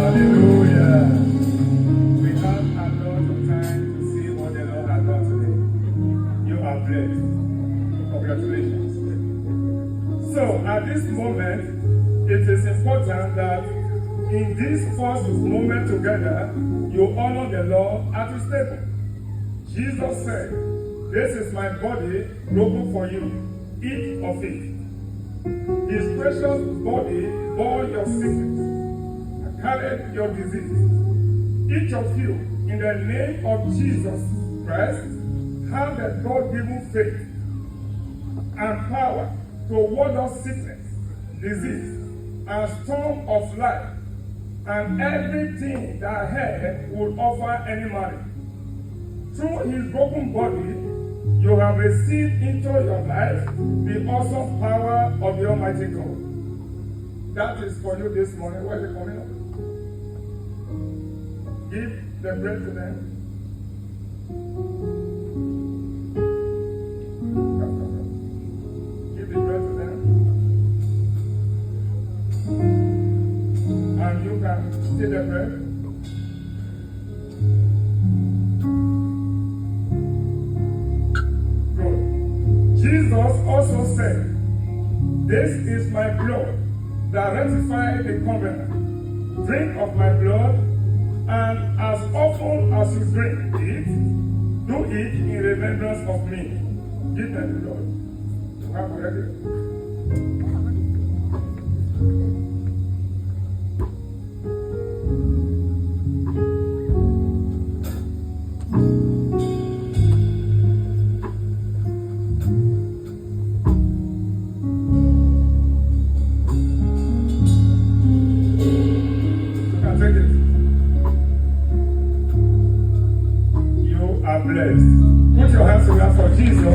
Hallelujah. We have a lot of time to see what the Lord has done today. You are blessed. Congratulations. So, at this moment, it is important that in this first moment together, you honor the Lord at his table. Jesus said, "This is my body broken for you. Eat of it." His precious body bore your sickness and carried your disease. Each of you, in the name of Jesus Christ, have the God-given faith and power to ward off sickness, disease, and storm of life, and everything that hell would offer any man. Through his broken body, you have received into your life the awesome power of the Almighty God. That is for you this morning. Where is it coming up? Give the bread to them. Give the bread to them. And you can see the bread. Jesus also said, "This is my blood that ratifies the covenant. Drink of my blood, and as often as you drink it, do it in remembrance of me." Give them the blood. You have already. Blessed. Put your hands together for Jesus.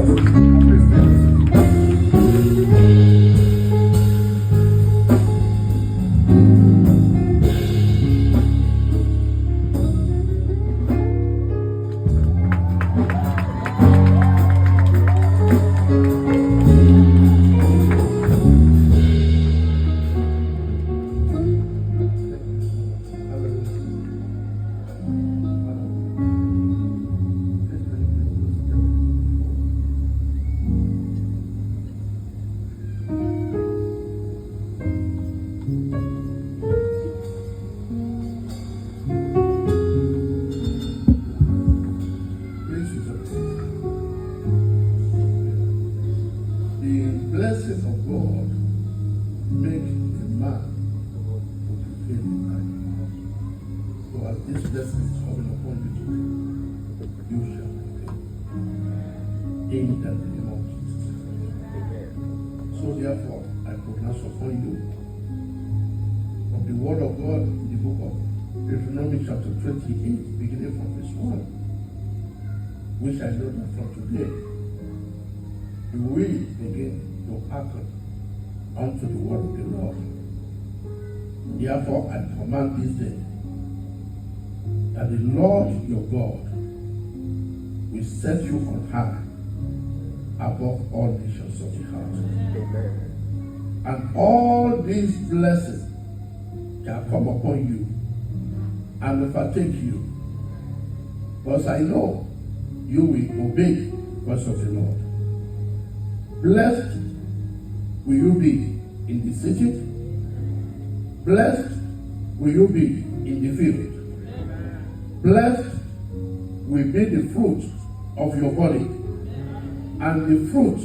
Which I know that from today, you will begin to hearken unto the word of the Lord. Therefore, I command this day that the Lord your God will set you on high above all nations of the earth. Amen. And all these blessings shall come upon you and overtake you. Because I know you will obey the voice of the Lord. Blessed will you be in the city. Blessed will you be in the field. Blessed will be the fruit of your body, and the fruit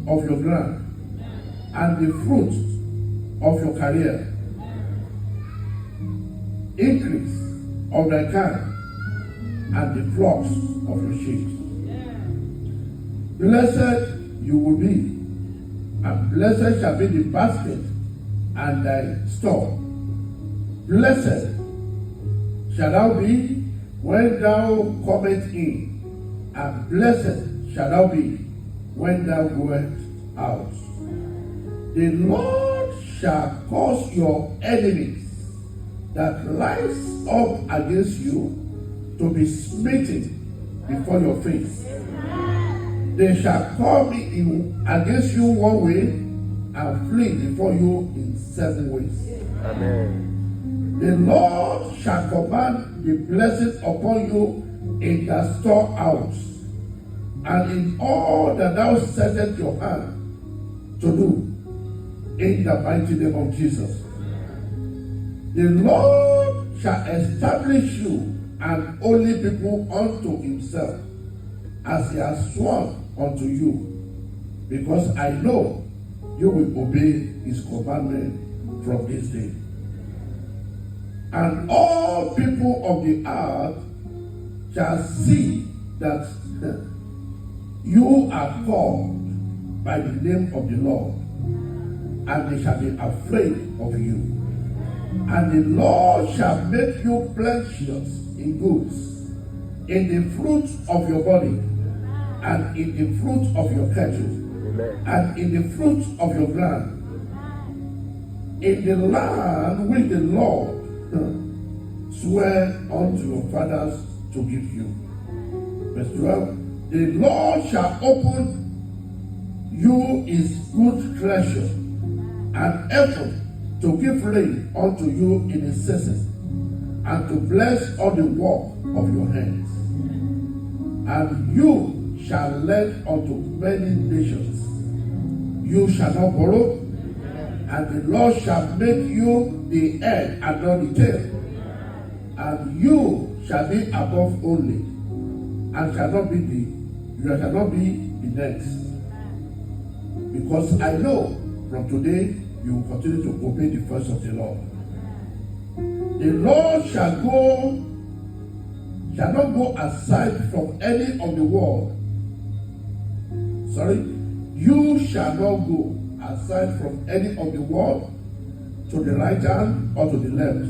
of your ground, and the fruit of your career. Increase of thy kind, and the flocks of your sheep. Blessed you will be, and blessed shall be the basket and thy store. Blessed shall thou be when thou comest in, and blessed shall thou be when thou goest out. The Lord shall cause your enemies that rise up against you to be smitten before your face. They shall come in against you one way and flee before you in 7 ways. Amen. The Lord shall command the blessing upon you in the storehouse, and in all that thou settest your hand to do, in the mighty name of Jesus. The Lord shall establish you an holy people unto himself, as he has sworn unto you, because I know you will obey his commandment from this day. And all people of the earth shall see that you are called by the name of the Lord, and they shall be afraid of you. And the Lord shall make you plenteous in goods, in the fruit of your body, and in the fruit of your cattle, and in the fruit of your ground, in the land which the Lord swear unto your fathers to give you. Verse 12. The Lord shall open you his good treasure, and effort to give rain unto you in his season, and to bless all the work of your hands. And you shall lend unto many nations. You shall not borrow, and the Lord shall make you the head and not the tail. And you shall be above only, and you shall not be the next. Because I know from today you will continue to obey the voice of the Lord. The Lord shall not go aside from any of the world. You shall not go aside from any of the world, to the right hand or to the left,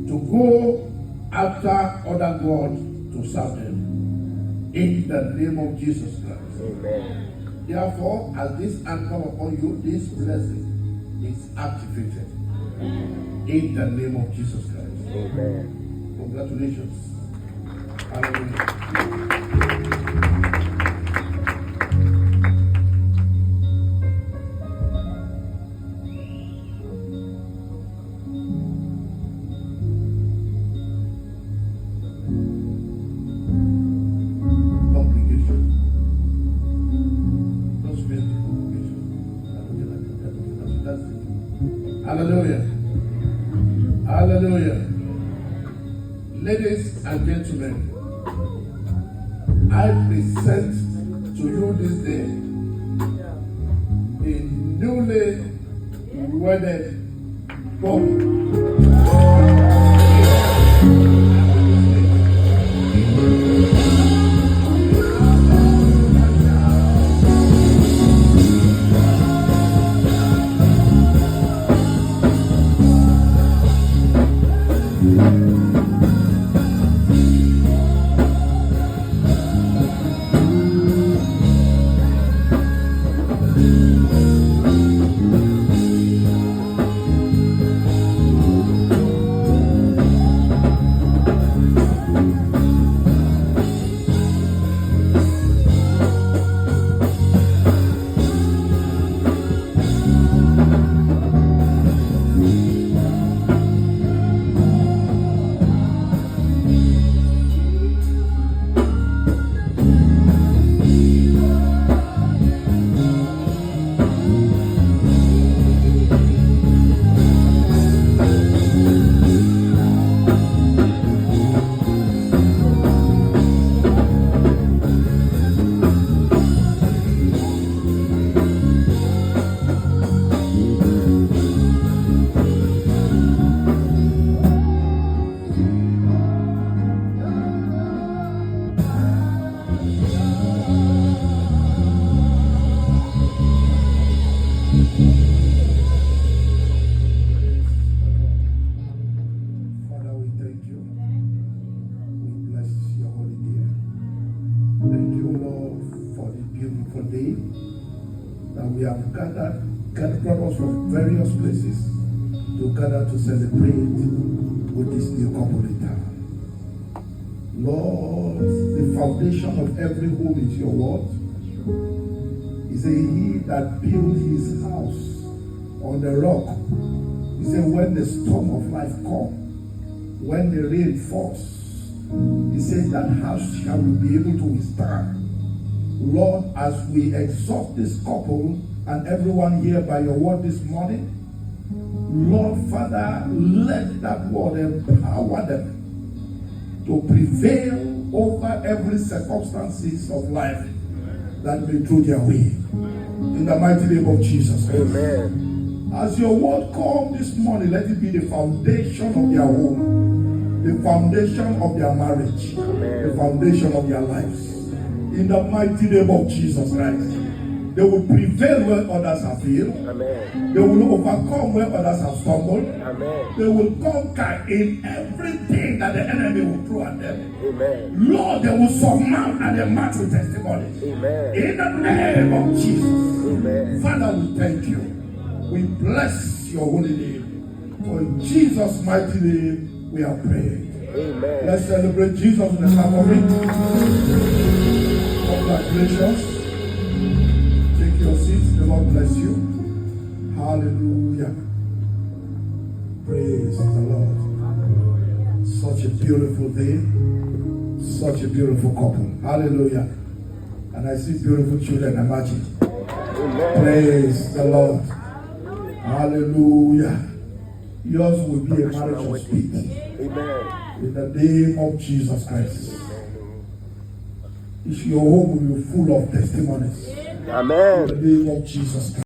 to go after other gods to serve them. In the name of Jesus Christ. Amen. Therefore, as this hand come upon you, this blessing is activated. In the name of Jesus Christ. Amen. Congratulations. Hallelujah. Hallelujah. Hallelujah. Ladies and gentlemen, I present to you this day a newly wedded couple. We have gathered us from various places to gather to celebrate with this new couple in town. Lord, the foundation of every home is your word. He said, he that builds his house on the rock He said, when the storm of life comes, when the rain falls, he says that how shall we be able to withstand? Lord, as we exhort this couple and everyone here by your word this morning, Lord Father, let that word empower them to prevail over every circumstances of life that may throw their way. In the mighty name of Jesus. Amen. As your word comes this morning, let it be the foundation of their home, the foundation of their marriage, the foundation of their lives. In the mighty name of Jesus Christ. They will prevail where others have failed. Amen. They will overcome where others have stumbled. Amen. They will conquer in everything that the enemy will throw at them. Amen. Lord, they will surmount and they march with testimony. Amen. In the name of Jesus. Amen. Father, we thank you. We bless your holy name. For in Jesus' mighty name we are praying. Amen. Let's celebrate Jesus in the Calvary. Congratulations. Take your seats. The Lord bless you. Hallelujah. Praise the Lord. Such a beautiful day. Such a beautiful couple. Hallelujah. And I see beautiful children emerging. Amen. Praise the Lord. Hallelujah. Yours will be a marriage of speed. Amen. In the name of Jesus Christ. Your home will be full of testimonies. Amen. In the name of Jesus Christ.